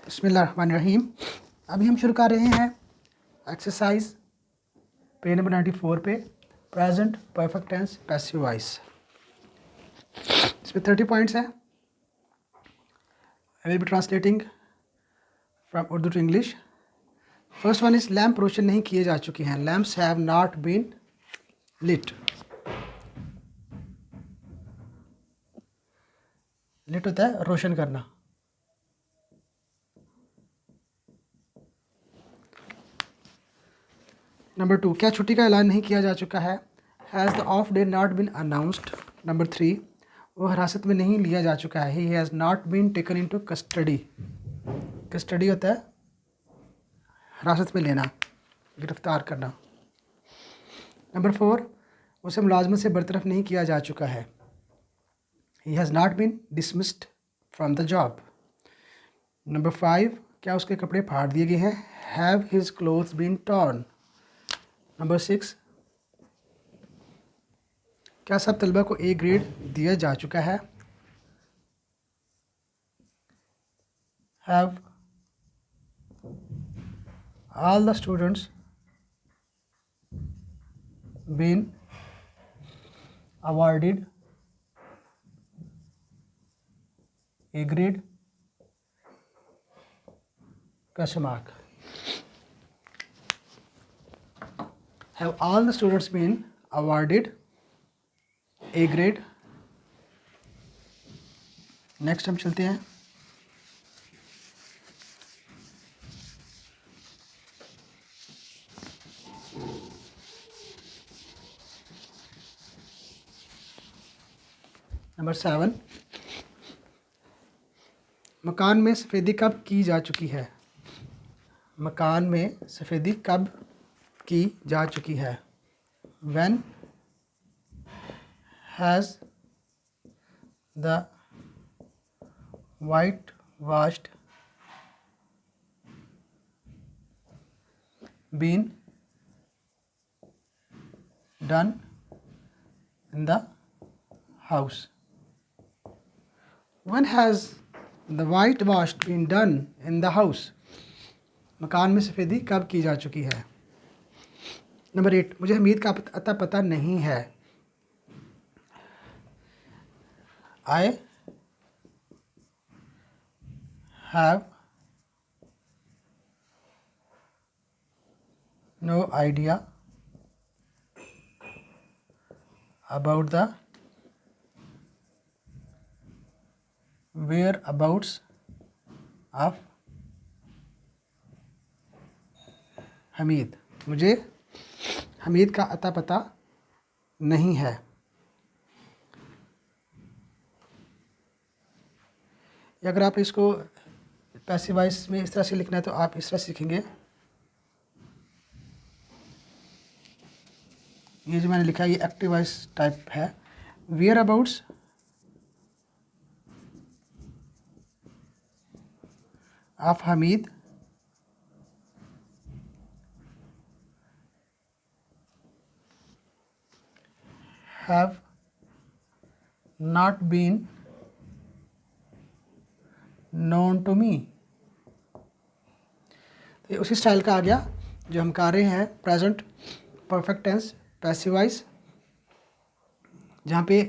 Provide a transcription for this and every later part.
बिस्मिल्लाहिर्रहमानिर्रहीम। अभी हम शुरू कर रहे हैं एक्सरसाइज पेज नंबर 94 पे present perfect tense passive voice. इसमें 30 पॉइंट्स हैं। I will be translating from Urdu to English. First one is lamp रोशन नहीं किए जा चुके हैं। Lamps have not been lit. Lit होता है रोशन करना। नंबर 2, क्या छुट्टी का ऐलान नहीं किया जा चुका है। Has the of day not been announced. Number 3, वो हिरासत में नहीं लिया जा चुका है। He has not been taken into custody. Custody होता है हिरासत में लेना, गिरफ्तार करना। नंबर 4, उसे मुलाजमत से बरतरफ नहीं किया जा चुका है। He has not been dismissed from the job. Number 5, क्या उसके कपड़े फाड़ दिए गए हैं। Have his clothes been torn. Number 6, क्या सब तलबा को ए ग्रेड दिया जा चुका है। Have all the students been awarded A grade. Question mark. Have all the students been awarded A grade. Next हम चलते हैं नंबर 7, मकान में सफ़ेदी कब की जा चुकी है। मकान में सफ़ेदी कब की जा चुकी है। When has the whitewashed been done in the house? When has the whitewashed been done in the house? मकान में सफ़ेदी कब की जा चुकी है। नंबर 8, मुझे हमीद का अता पता नहीं है। I have no idea about the whereabouts of Hamid. मुझे हमीद का अता पता नहीं है। अगर आप इसको पैसिव वॉइस में इस तरह से लिखना है तो आप इस तरह सीखेंगे। ये जो मैंने लिखा है ये एक्टिव वॉइस टाइप है। Whereabouts of Hamid have not been known to me. तो ये उसी स्टाइल का आ गया जो हम कर रहे हैं present perfect tense passive voice, जहाँ पे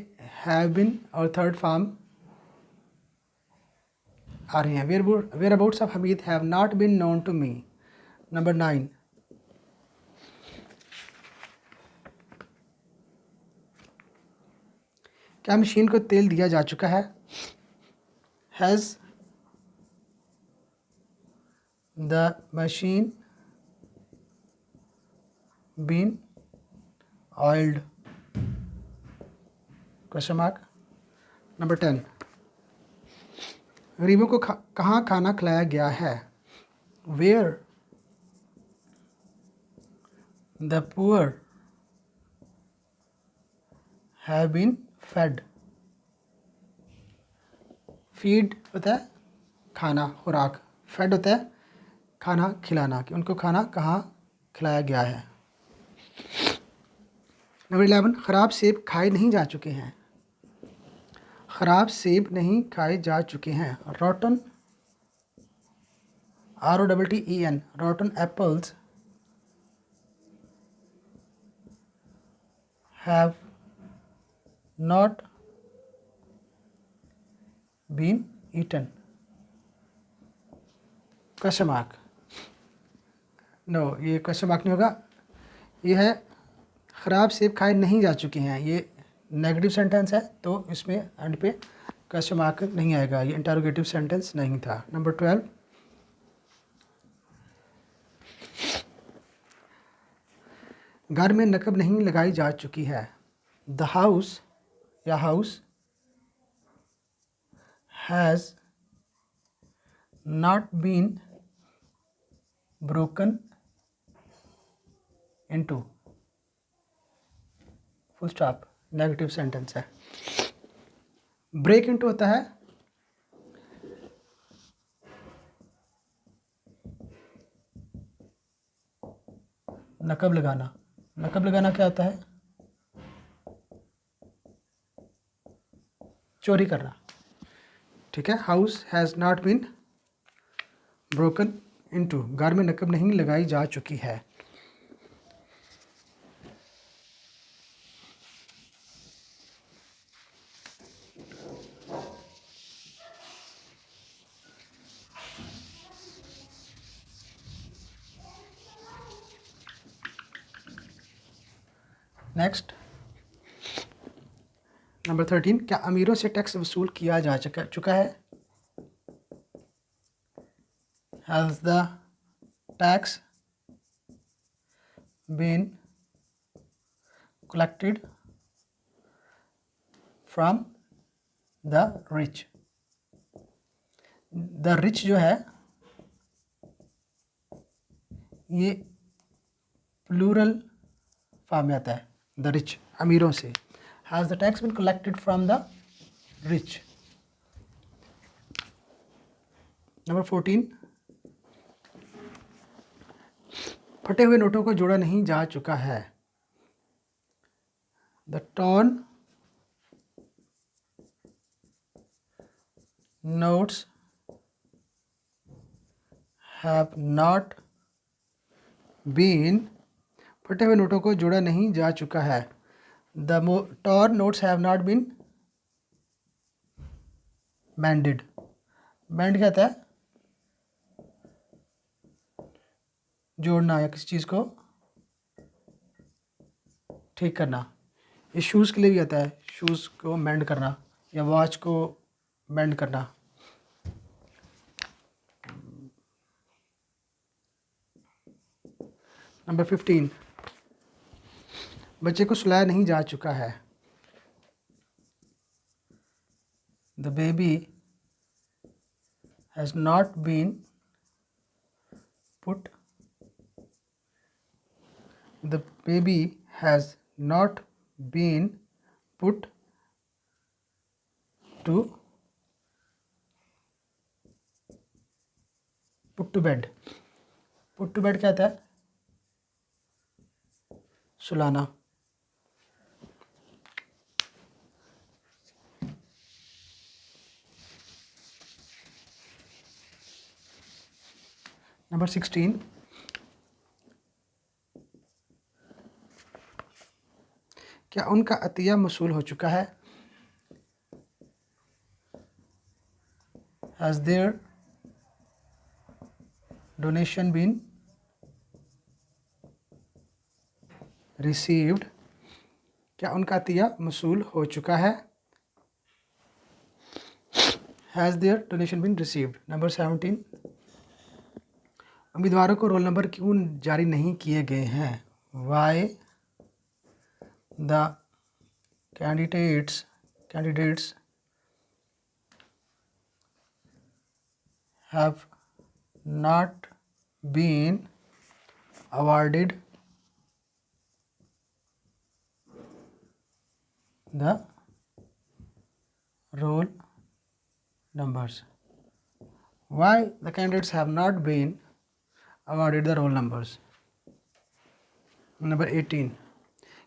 हैव बीन और थर्ड फॉर्म आ रहे हैं। Whereabouts of Hamid have not been known to me. Number 9, क्या मशीन को तेल दिया जा चुका है। Has the machine been oiled. Question mark. Number 10, गरीबों को कहाँ खाना खिलाया गया है। Where the poor have been fed. Feed होता है खाना, खुराक। फेड होता है खाना खिलाना, कि उनको खाना कहाँ खिलाया गया है। नंबर 11, ख़राब सेब खाए नहीं जा चुके हैं। ख़राब सेब नहीं खाए जा चुके हैं। Rotten ROTTEN, rotten apples have not been eaten. Question mark. No, ये क्वेश्चन मार्क नहीं होगा, ये है ख़राब सेब खाए नहीं जा चुके हैं। ये नेगेटिव सेंटेंस है तो इसमें एंड पे क्वेश्चन मार्क नहीं आएगा, ये इंटरोगेटिव सेंटेंस नहीं था। नंबर 12, घर में नकब नहीं लगाई जा चुकी है। द हाउस या house has not been broken into, full stop, negative sentence है। ब्रेक इनटू होता है नकब लगाना। नकब लगाना क्या होता है? चोरी करना। ठीक है, house has not been broken into, घर में नकब नहीं लगाई जा चुकी है। नेक्स्ट, नंबर 13, क्या अमीरों से टैक्स वसूल किया जा चुका है? Has the tax been collected from the rich. The rich जो है ये प्लूरल फॉर्म में आता है। द रिच, अमीरों से। Has the tax been collected from the rich. Number 14, फटे हुए नोटों को जोड़ा नहीं जा चुका है। The torn notes have not been, फटे हुए नोटों को जोड़ा नहीं जा चुका है। The torn notes have not been mended. Mend क्या होता है? जोड़ना या किसी चीज़ को ठीक करना। ये शूज़ के लिए भी आता है, शूज़ को मेंड करना या वॉच को मेंड करना। नंबर 15, बच्चे को सुलाया नहीं जा चुका है। The baby has not been put, the baby has not been put to bed. Put to bed क्या होता है? सुलाना। नंबर 16, क्या उनका अतिया मसूल हो चुका है? Has their donation been received, क्या उनका अतिया मसूल हो चुका है? Has their donation been received. Number 17, उम्मीदवारों को रोल नंबर क्यों जारी नहीं किए गए हैं? Why the candidates have not been awarded the roll numbers. Why the candidates have not been awarded the roll numbers? Number 18,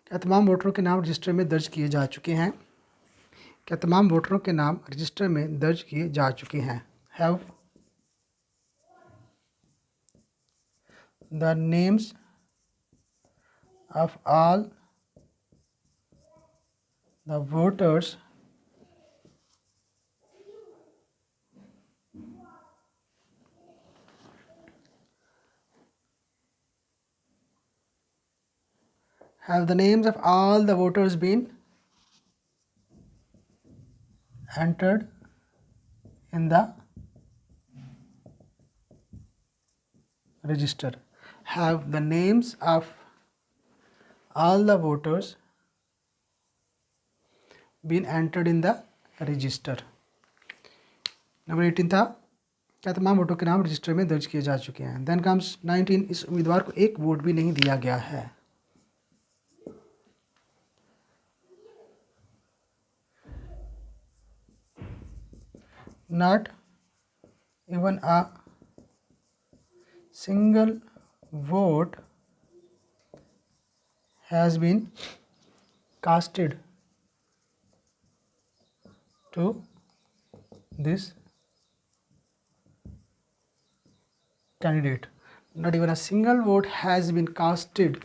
क्या तमाम वोटरों के नाम रजिस्टर में दर्ज किए जा चुके हैं? क्या तमाम वोटरों के नाम रजिस्टर में दर्ज किए जा चुके हैं? Have the names of all the voters have the names of all the voters been entered in the register. Have the names of all the voters been entered in the register. Number 18 था, क्या तमाम वोटों के नाम register में दर्ज किए जा चुके हैं. देन कम्स 19, इस उम्मीदवार को एक वोट भी नहीं दिया गया है. Not even a single vote has been casted to this candidate. Not even a single vote has been casted.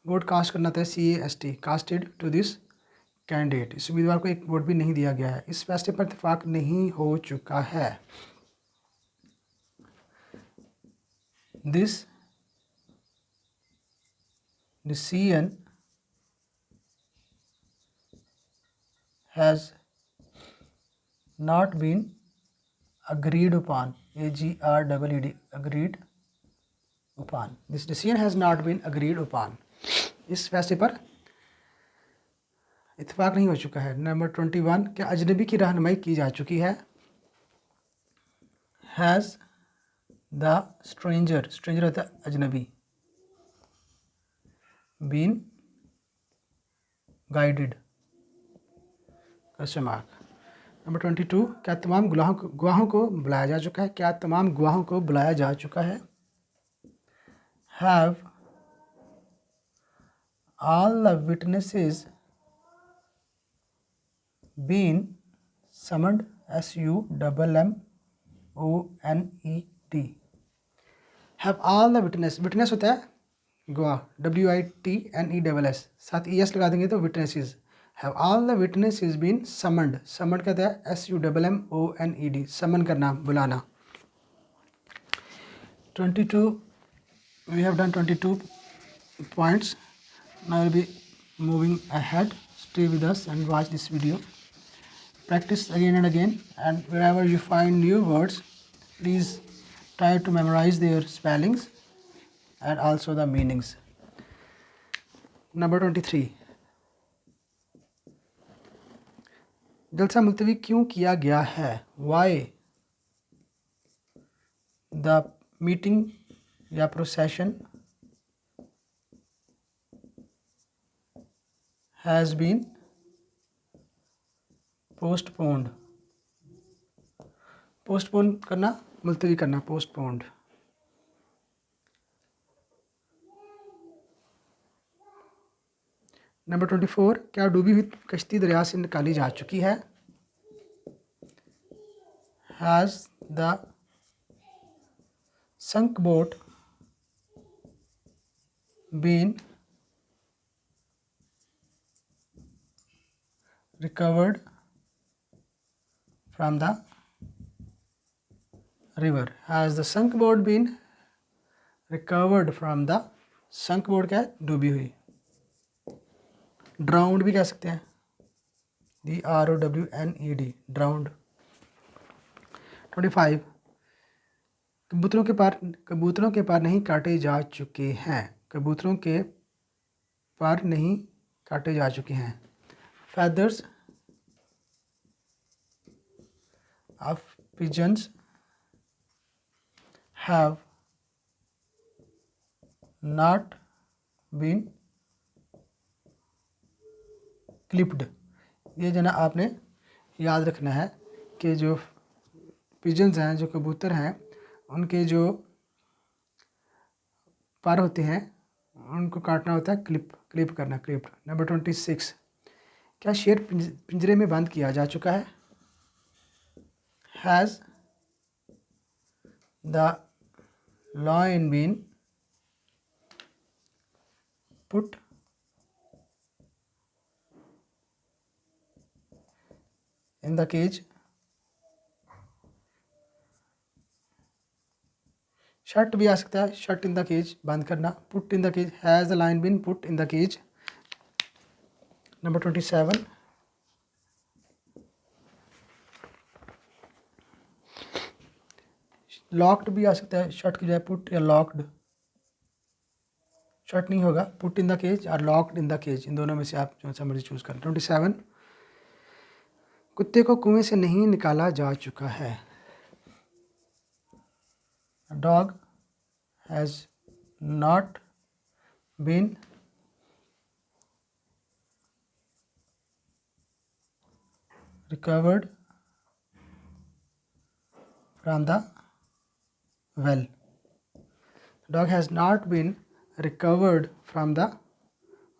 Vote cast करना था CAST, casted to this candidate. इस उम्मीदवार को एक वोट भी नहीं दिया गया है. इस फैसले पर इत्तेफाक नहीं हो चुका है. This decision has not been agreed upon. AGREED, agreed upon. This decision has not been agreed upon. इस फैसले पर इत्तेफाक नहीं हो चुका है. नंबर 21, क्या अजनबी की रहनुमाई की जा चुकी है. Has the stranger होता है अजनबी, been guided, question mark. Number 22, क्या तमाम गवाहों को बुलाया जा चुका है. क्या तमाम गवाहों को बुलाया जा चुका है. Have all the witnesses been summoned. SUMMONED. Have all the witness होता है गवाह, WITNESS, साथ ES लगा देंगे तो witnesses. Have all the witnesses been summoned. Summoned कहता है SUMMONED, summon करना, बुलाना. 22, we have done 22 points. Now we'll be moving ahead. Stay with us and watch this video. Practice again and again, and wherever you find new words, please try to memorize their spellings and also the meanings. Number 23, जलसा मुलतवी क्यों किया गया है. Why the meeting या procession has been postponed. postpone करना, मुलतवी करना, postponed. Number 24, क्या डूबी हुई कश्ती दरिया से निकाली जा चुकी है. Has the sunk boat been recovered from the river. Has the sunk boat been recovered from the, sunk boat क्या है, डूबी हुई. drowned भी कह सकते हैं, DROWNED, drowned. 25, कबूतरों के पर नहीं काटे जा चुके हैं. कबूतरों के पर नहीं काटे जा चुके हैं. feathers of pigeons have not been clipped. ये जना आपने याद रखना है कि जो पिजन्स हैं, जो कबूतर हैं, उनके जो पर होते हैं उनको काटना होता है क्लिप करना, क्लिप्ड. नंबर 26, क्या शेर पिंजरे में बंद किया जा चुका है. Has the lion been put in the cage, shut भी आ सकता है, शट इन द केज बंद करना, put in the cage, has the lion been put in the cage. Number 27, locked भी आ सकता है, शट की जाए पुट या लॉक्ड, शट नहीं होगा, पुट इन द केज और लॉक्ड इन द केज, इन दोनों में से आप जो सा मर्जी चूज करें। 27, कुत्ते को कुएं से नहीं निकाला जा चुका है। Dog has not been recovered from the well. Dog has not been recovered from the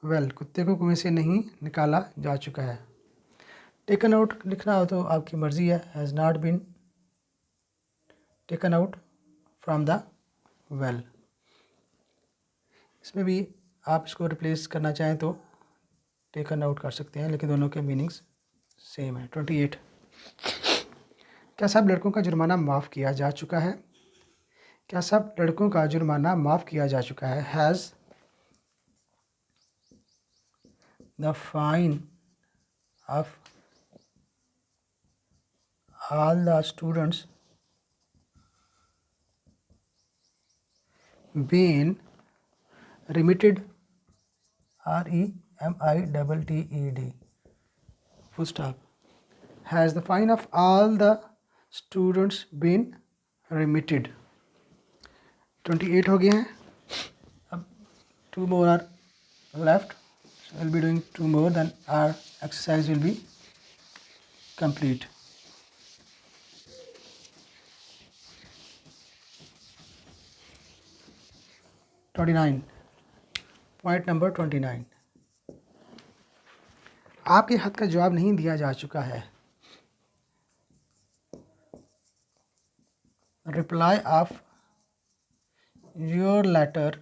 well. कुत्ते को कुएं से नहीं निकाला जा चुका है। टेकन आउट लिखना हो तो आपकी मर्जी है, has not been taken out from the well. इसमें भी आप इसको रिप्लेस करना चाहें तो टेकन आउट कर सकते हैं, लेकिन दोनों के मीनिंग्स सेम है। 28, क्या सब लड़कों का जुर्माना माफ़ किया जा चुका है? क्या सब लड़कों का जुर्माना माफ़ किया जा चुका है? Has the fine of all the students been remitted, REMITTED, full stop. Has the fine of all the students been remitted? 28 हो गए हैं, अब 2 more are left, so we'll be doing 2 more, then our exercise will be complete. Point number 29, आपके खत का जवाब नहीं दिया जा चुका है। Reply of your letter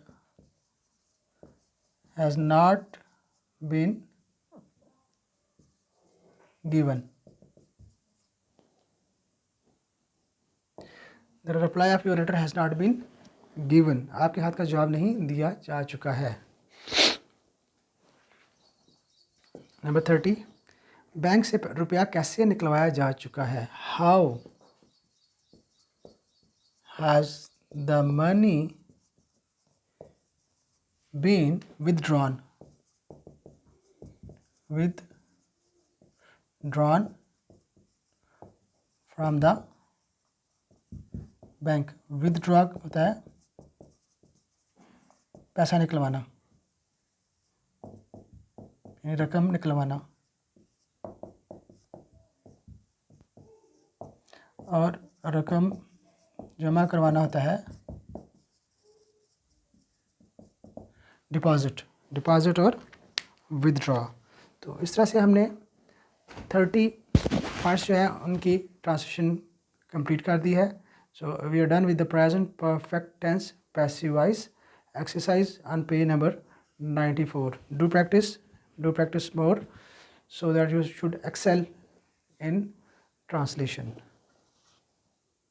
has not been given. The reply of your letter has not been given, आपके हाथ का जवाब नहीं दिया जा चुका है। नंबर 30, बैंक से रुपया कैसे निकलवाया जा चुका है? How has the money been withdrawn from the bank. Withdraw होता है पैसा निकलवाना, यानी रकम निकलवाना, और रकम जमा करवाना होता है डिपॉजिट और विदड्रॉ। तो इस तरह से हमने 30 पार्ट्स जो है उनकी ट्रांसलेशन कंप्लीट कर दी है। So we are done with the present perfect tense passive voice exercise on page number 94. Do practice more so that you should excel in translation.